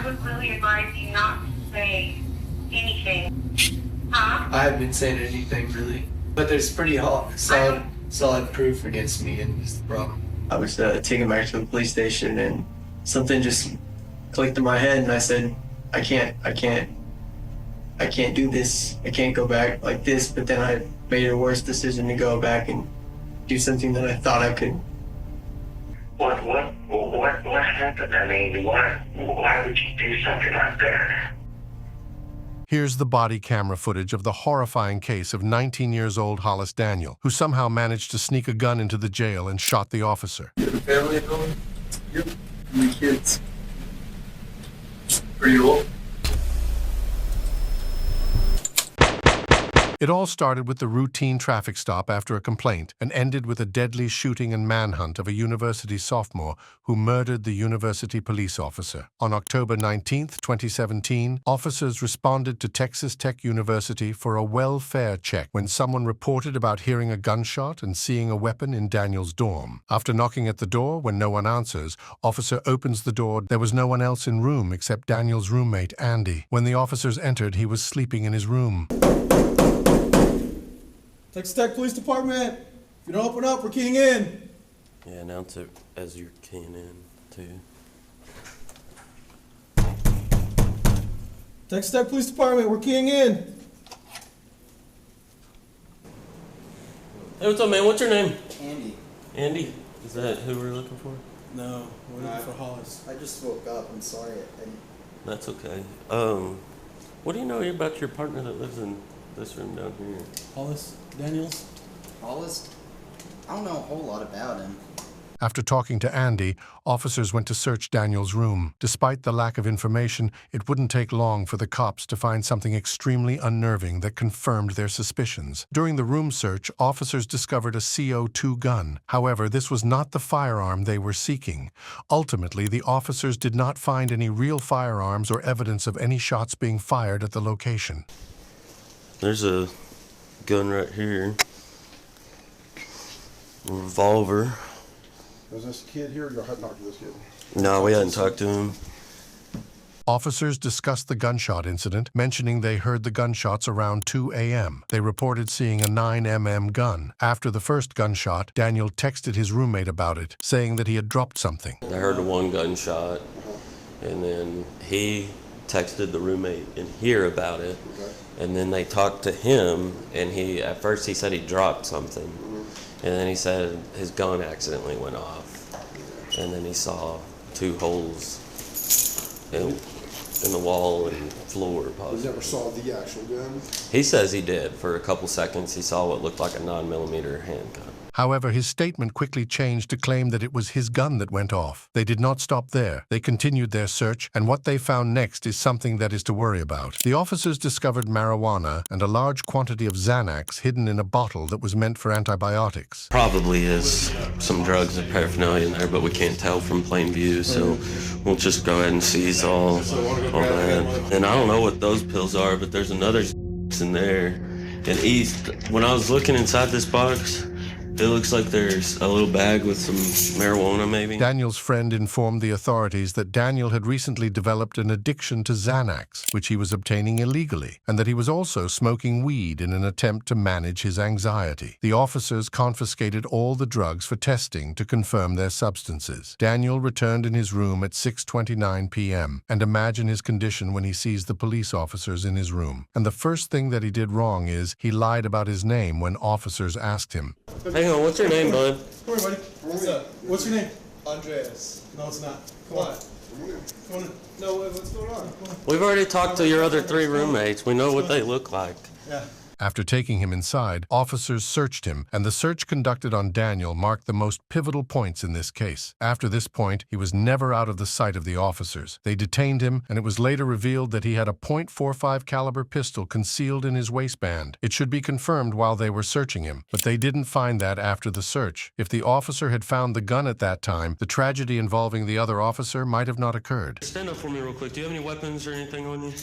I would really advise you not to say anything. Huh? I haven't been saying anything really, but there's pretty solid proof against me, and it's the problem. I was taken back to the police station, and something just clicked in my head, and I said, I can't do this. I can't go back like this. But then I made a worse decision to go back and do something that I thought I could. What happened? I mean, why would you do something like that? Here's the body camera footage of the horrifying case of 19-year-old Hollis Daniel, who somehow managed to sneak a gun into the jail and shot the officer. You have a family at home? Yep. How many kids? Pretty old. It all started with the routine traffic stop after a complaint and ended with a deadly shooting and manhunt of a university sophomore who murdered the university police officer. On October 19, 2017, officers responded to Texas Tech University for a welfare check when someone reported about hearing a gunshot and seeing a weapon in Daniel's dorm. After knocking at the door, when no one answers, officer opens the door. There was no one else in room except Daniel's roommate, Andy. When the officers entered, he was sleeping in his room. Texas Tech Police Department, if you don't open up, we're keying in. Yeah, announce it as you're keying in, too. Texas Tech Police Department, we're keying in. Hey, what's up, man? What's your name? Andy. Andy? Is that who we're looking for? No, we're looking for Hollis. I just woke up. I'm sorry. That's okay. What do you know about your partner that lives in this room down here? Hollis Daniels? Hollis? I don't know a whole lot about him. After talking to Andy, officers went to search Daniel's room. Despite the lack of information, it wouldn't take long for the cops to find something extremely unnerving that confirmed their suspicions. During the room search, officers discovered a CO2 gun. However, this was not the firearm they were seeking. Ultimately, the officers did not find any real firearms or evidence of any shots being fired at the location. There's a gun right here. A revolver. Was this kid here, or you hadn't talked to this kid? No, we hadn't talked to him. Officers discussed the gunshot incident, mentioning they heard the gunshots around 2 a.m. They reported seeing a 9mm gun. After the first gunshot, Daniel texted his roommate about it, saying that he had dropped something. I heard one gunshot, and then he texted the roommate in here about it, and then they talked to him, and at first he said he dropped something, and then he said his gun accidentally went off, and then he saw 2 holes in the wall and floor. Possibly. You never saw the actual gun? He says he did. For a couple seconds, he saw what looked like a 9mm handgun. However, his statement quickly changed to claim that it was his gun that went off. They did not stop there. They continued their search, and what they found next is something that is to worry about. The officers discovered marijuana and a large quantity of Xanax hidden in a bottle that was meant for antibiotics. Probably is some drugs and paraphernalia in there, but we can't tell from plain view, so we'll just go ahead and seize all that. And I don't know what those pills are, but there's another in there. And when I was looking inside this box, it looks like there's a little bag with some marijuana, maybe. Daniel's friend informed the authorities that Daniel had recently developed an addiction to Xanax, which he was obtaining illegally, and that he was also smoking weed in an attempt to manage his anxiety. The officers confiscated all the drugs for testing to confirm their substances. Daniel returned in his room at 6:29 p.m. and imagine his condition when he sees the police officers in his room. And the first thing that he did wrong is he lied about his name when officers asked him. Hang on, what's your name, bud? Come here, buddy. What's up? What's your name? Andreas. No, it's not. Come on. Come on. No, what's going on? Come on. We've already talked to your other 3 roommates. We know what they look like. Yeah. After taking him inside, officers searched him, and the search conducted on Daniel marked the most pivotal points in this case. After this point, he was never out of the sight of the officers. They detained him, and it was later revealed that he had a .45 caliber pistol concealed in his waistband. It should be confirmed while they were searching him, but they didn't find that after the search. If the officer had found the gun at that time, the tragedy involving the other officer might have not occurred. Stand up for me real quick. Do you have any weapons or anything on you?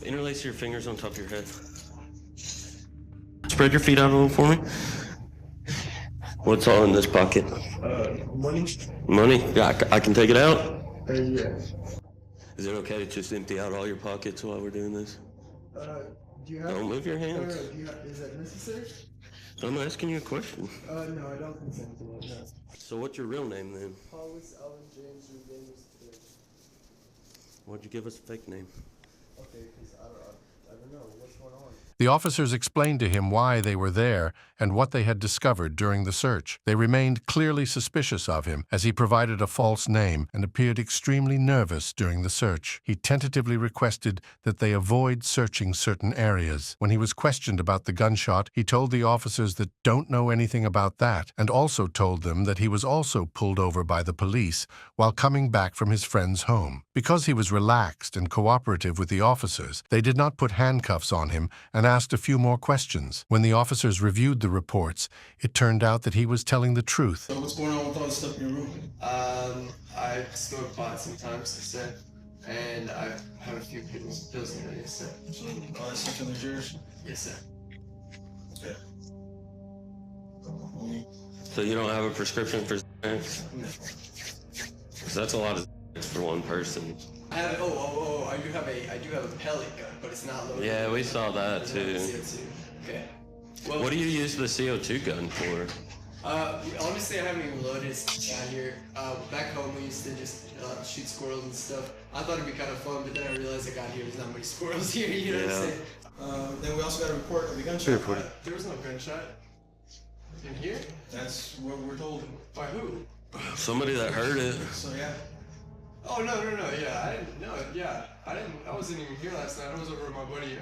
Interlace your fingers on top of your head. Spread your feet out a little for me. What's all in this pocket? Money. Money? Yeah, I can take it out. Yes. Is it okay to just empty out all your pockets while we're doing this? Do you have? Don't move your hands. Is that necessary? I'm asking you a question. No, I don't consent to that. No. So what's your real name then? Hollis James Daniel. Why'd you give us a fake name? Okay, because I don't know what's going on. The officers explained to him why they were there and what they had discovered during the search. They remained clearly suspicious of him as he provided a false name and appeared extremely nervous during the search. He tentatively requested that they avoid searching certain areas. When he was questioned about the gunshot, he told the officers that don't know anything about that, and also told them that he was also pulled over by the police while coming back from his friend's home. Because he was relaxed and cooperative with the officers, they did not put handcuffs on him and asked a few more questions. When the officers reviewed the reports, it turned out that he was telling the truth. So what's going on with all the stuff in your room? I smoke pot sometimes, I said, and I have a few pills in there, yes, sir. So all that stuff in there's yours? Yes, sir. Okay. So you don't have a prescription for Xanax? No. 'Cause that's a lot of Xanax for one person. I have, I do have a pellet gun, but it's not loaded. Yeah, we saw that It's not too. CO2. Okay. Well, What do you use the CO2 gun for? honestly, I haven't even loaded it down here. Back home, we used to just shoot squirrels and stuff. I thought it'd be kind of fun, but then I realized I got here, there's not many squirrels here, you know what I'm Yeah. saying? Then we also got a report of the gunshot. There was no gunshot. In here? That's what we're told. By who? Somebody that heard it. So yeah. Oh, no, yeah, I wasn't even here last night. I was over at my buddy,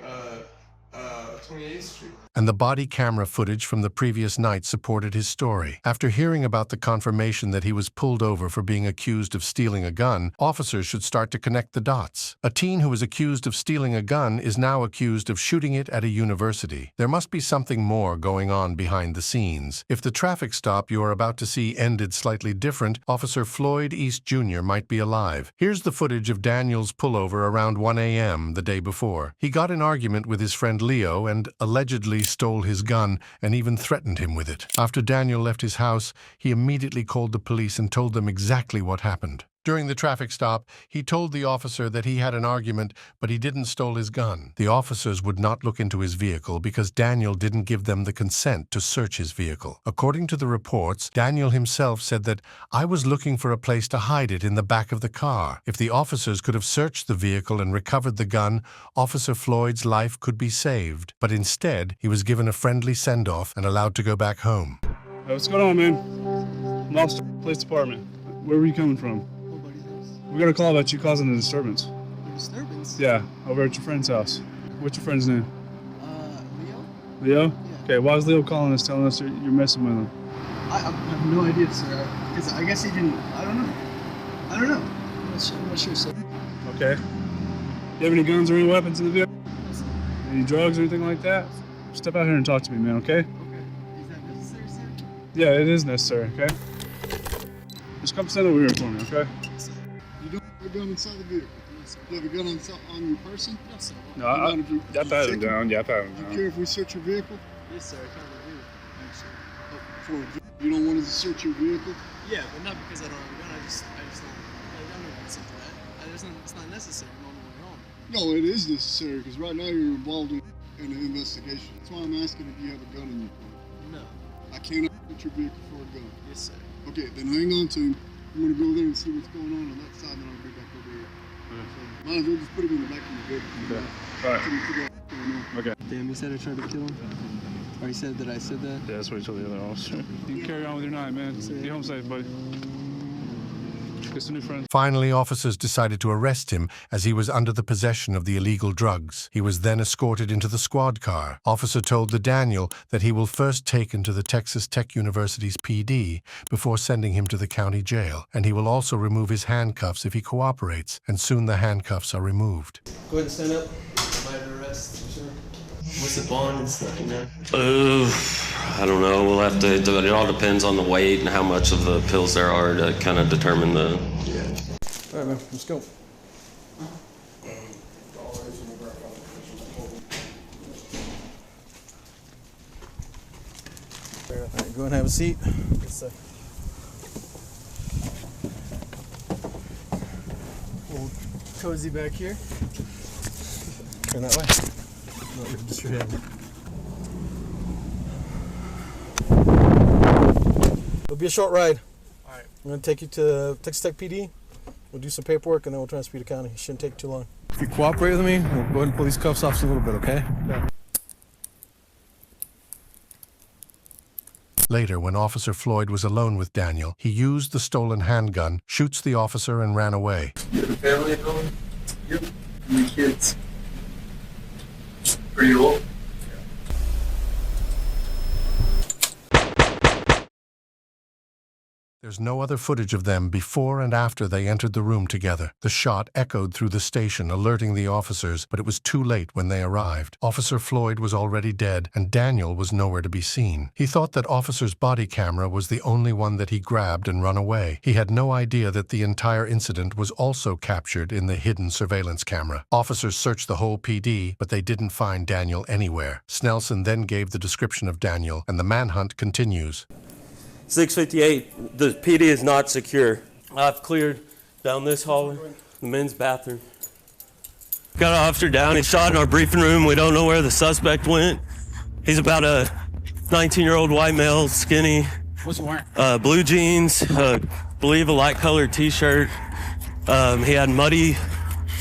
28th Street. And the body camera footage from the previous night supported his story. After hearing about the confirmation that he was pulled over for being accused of stealing a gun, officers should start to connect the dots. A teen who was accused of stealing a gun is now accused of shooting it at a university. There must be something more going on behind the scenes. If the traffic stop you are about to see ended slightly different, Officer Floyd East Jr. might be alive. Here's the footage of Daniel's pullover around 1 a.m. the day before. He got in an argument with his friend Leo and allegedly stole his gun and even threatened him with it. After Daniel left his house, he immediately called the police and told them exactly what happened. During the traffic stop, he told the officer that he had an argument, but he didn't steal his gun. The officers would not look into his vehicle because Daniel didn't give them the consent to search his vehicle. According to the reports, Daniel himself said that, "I was looking for a place to hide it in the back of the car. If the officers could have searched the vehicle and recovered the gun, Officer Floyd's life could be saved." But instead, he was given a friendly send-off and allowed to go back home. Hey, what's going on, man? I'm Officer Police Department. Where were you coming from? We got a call about you causing a disturbance. A disturbance? Yeah, over at your friend's house. What's your friend's name? Leo? Leo? Yeah. Okay, why is Leo calling us telling us you're messing with him? I have no idea, sir. Because I guess he didn't. I don't know. I'm not sure, sir. Okay. You have any guns or any weapons in the vehicle? Any drugs or anything like that? Step out here and talk to me, man, okay? Okay. Is that necessary, sir? Yeah, it is necessary, okay? Just come stand over here for me, okay? You don't have a gun inside the vehicle. You have a gun on your person? No, sir. No, I pat him down. Yeah, I pat him Do you down. care if we search your vehicle? Yes, sir. I kind of do. Thanks, sir. You don't want us to search your vehicle? Yeah, but not because I don't have a gun. I just don't. I'm not consent to that. It's not necessary. I'm on my way home. No, it is necessary because right now you're involved in an investigation. That's why I'm asking if you have a gun in your car. No. I cannot search your vehicle for a gun. Yes, sir. Okay, then hang on to him. I'm gonna go there and see what's going on that side, and I'll be back over here. So, might as well just put him in the back of the vehicle. Okay. All right. Till we figure out what's going on. Okay. Damn, you said I tried to kill him? Or you said that I said that? Yeah, that's what he told the other officer. You can carry on with your night, man. Get home safe, buddy. Get some new friends. Finally, officers decided to arrest him as he was under the possession of the illegal drugs. He was then escorted into the squad car. Officer told the Daniel that he will first taken to the Texas Tech University's PD before sending him to the county jail, and he will also remove his handcuffs if he cooperates, and soon the handcuffs are removed. Go ahead and stand up. Am I under arrest? Sure. What's the bond and stuff, you know? I don't know. We'll have to. It all depends on the weight and how much of the pills there are to kind of determine the. Yeah. All right, man. Let's go. All right, go ahead and have a seat. Yes, sir. Hold cozy back here. Turn that way. No, just your head. It'll be a short ride. All right. I'm gonna take you to Texas Tech PD. We'll do some paperwork and then we'll transfer you to county. It shouldn't take too long. If you cooperate with me, we'll go ahead and pull these cuffs off a little bit, okay? Yeah. Later, when Officer Floyd was alone with Daniel, he used the stolen handgun, shoots the officer, and ran away. You have a family at home? Yep. How many kids? Pretty old? There's no other footage of them before and after they entered the room together. The shot echoed through the station, alerting the officers, but it was too late when they arrived. Officer Floyd was already dead, and Daniel was nowhere to be seen. He thought that Officer's body camera was the only one that he grabbed and run away. He had no idea that the entire incident was also captured in the hidden surveillance camera. Officers searched the whole PD, but they didn't find Daniel anywhere. Snelson then gave the description of Daniel, and the manhunt continues. 658, the PD is not secure. I've cleared down this hallway, the men's bathroom. Got an officer down, he shot in our briefing room. We don't know where the suspect went. He's about a 19-year-old white male, skinny. What's he wearing? Blue jeans, believe a light colored t-shirt. He had mud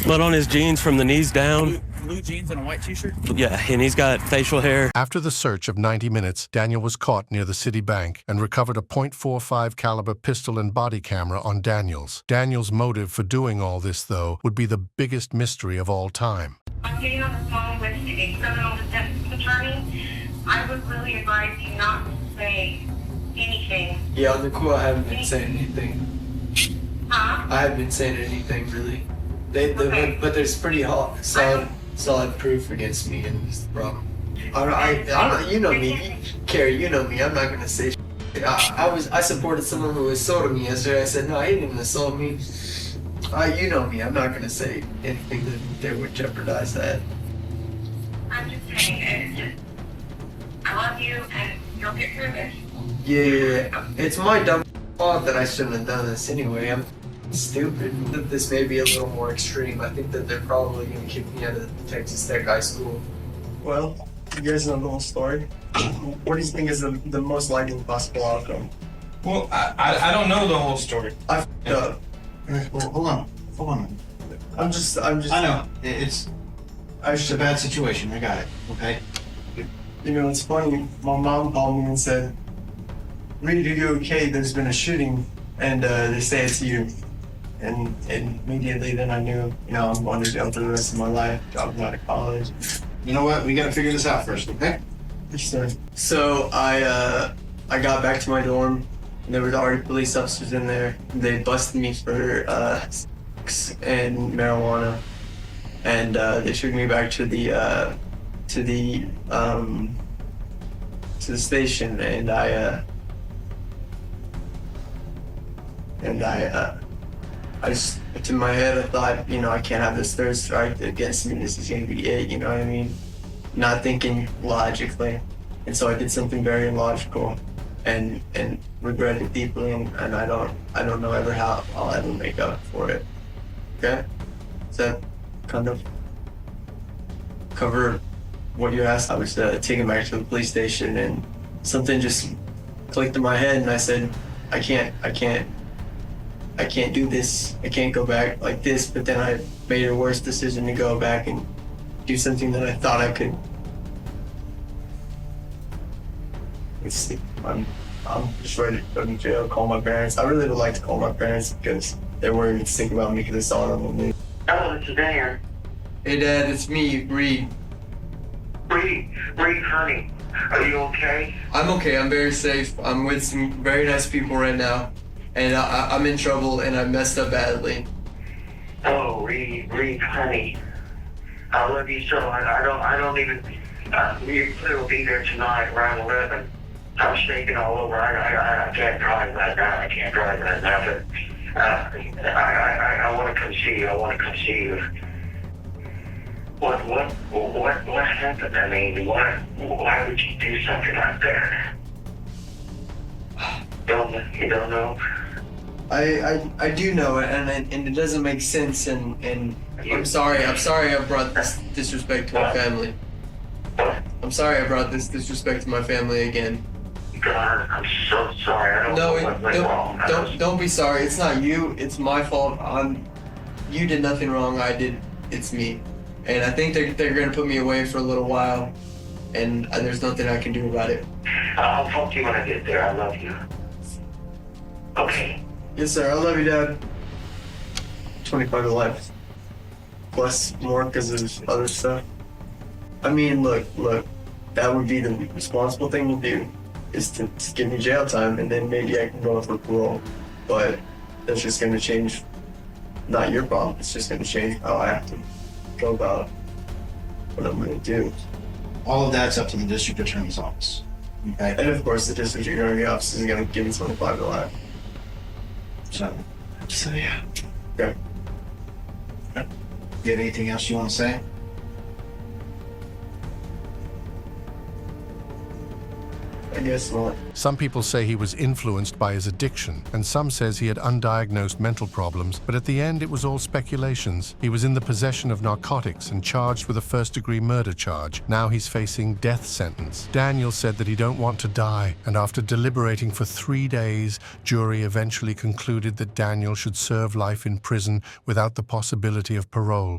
on his jeans from the knees down. Blue jeans and a white t-shirt? Yeah, and he's got facial hair. After the search of 90 minutes, Daniel was caught near the city bank and recovered a .45 caliber pistol and body camera on Daniels. Daniel's motive for doing all this, though, would be the biggest mystery of all time. I'm getting on the phone with a criminal defense attorney. I would really advise you not to say anything. Yeah, on the cool, I haven't been saying anything. Huh? I haven't been saying anything, really. Okay. But there's pretty solid proof against me, and that's the problem. I don't, you know me, Carrie, you know me, I'm not gonna say shit. I supported someone who assaulted me yesterday. I said, no, he didn't assault me. You know me, I'm not gonna say anything that would jeopardize that. I'm just saying it. I love you, and you'll get through this. Yeah, it's my dumb fault that I shouldn't have done this anyway. I'm stupid. This may be a little more extreme. I think that they're probably going to kick me out of Texas Tech High School. Well, you guys know the whole story. What do you think is the most likely possible outcome? Well, I don't know the whole story. I f***ed up. Well, hold on. I'm just. I know it's a bad situation. I got it. Okay. You know, it's funny. My mom called me and said, "Reed, are you okay? There's been a shooting, and they say it's you." And immediately then I knew, I'm going to jail for the rest of my life, dropping out of college. You know what? We got to figure this out first, okay? Sure. So I got back to my dorm, and there was already police officers in there. They busted me for sex and marijuana, and they took me back to the station, and I just, in my head, I thought, I can't have this third strike against me. This is going to be it, you know what I mean? Not thinking logically. And so I did something very illogical and regret it deeply, and I don't know ever how I'll ever make up for it. Okay? Does that kind of cover what you asked? I was taken back to the police station, and something just clicked in my head, and I said, I can't do this. I can't go back like this. But then I made a worse decision to go back and do something that I thought I could. I'm just ready to go to jail, call my parents. I really would like to call my parents because they're worried to think about me because I saw it on the news. Hello, it's Dan. Hey Dad, it's me, Reed. Reed, honey, are you okay? I'm okay, I'm very safe. I'm with some very nice people right now. And I'm in trouble, and I messed up badly. Oh, Reed, honey, I love you so much. I don't even. We will be there tonight around 11. I'm shaking all over. I can't drive right now. But I want to come see you. What happened? I mean, why would you do something like that? You don't know? I do know it, and it doesn't make sense, and I'm sorry I brought this disrespect to my family. I'm sorry I brought this disrespect to my family again. God, I'm so sorry. I don't know what went wrong. Don't be sorry. It's not you. It's my fault. You did nothing wrong. It's me. And I think they're gonna put me away for a little while, and there's nothing I can do about it. I'll talk to you when I get there. I love you. Okay. Yes, sir. I love you, Dad. 25 to life. Plus more because of other stuff. I mean, look. That would be the responsible thing to do, is to give me jail time, and then maybe I can go for parole. But that's just going to change, not your problem. It's just going to change how I have to go about what I'm going to do. All of that's up to the district attorney's office. Okay? And of course, the district attorney's office is going to give me 25 to life. So yeah. Okay. You have anything else you want to say? I guess not. Some people say he was influenced by his addiction, and some says he had undiagnosed mental problems, but at the end it was all speculations. He was in the possession of narcotics and charged with a first-degree murder charge. Now he's facing death sentence. Daniel said that he don't want to die, and after deliberating for 3 days, jury eventually concluded that Daniel should serve life in prison without the possibility of parole.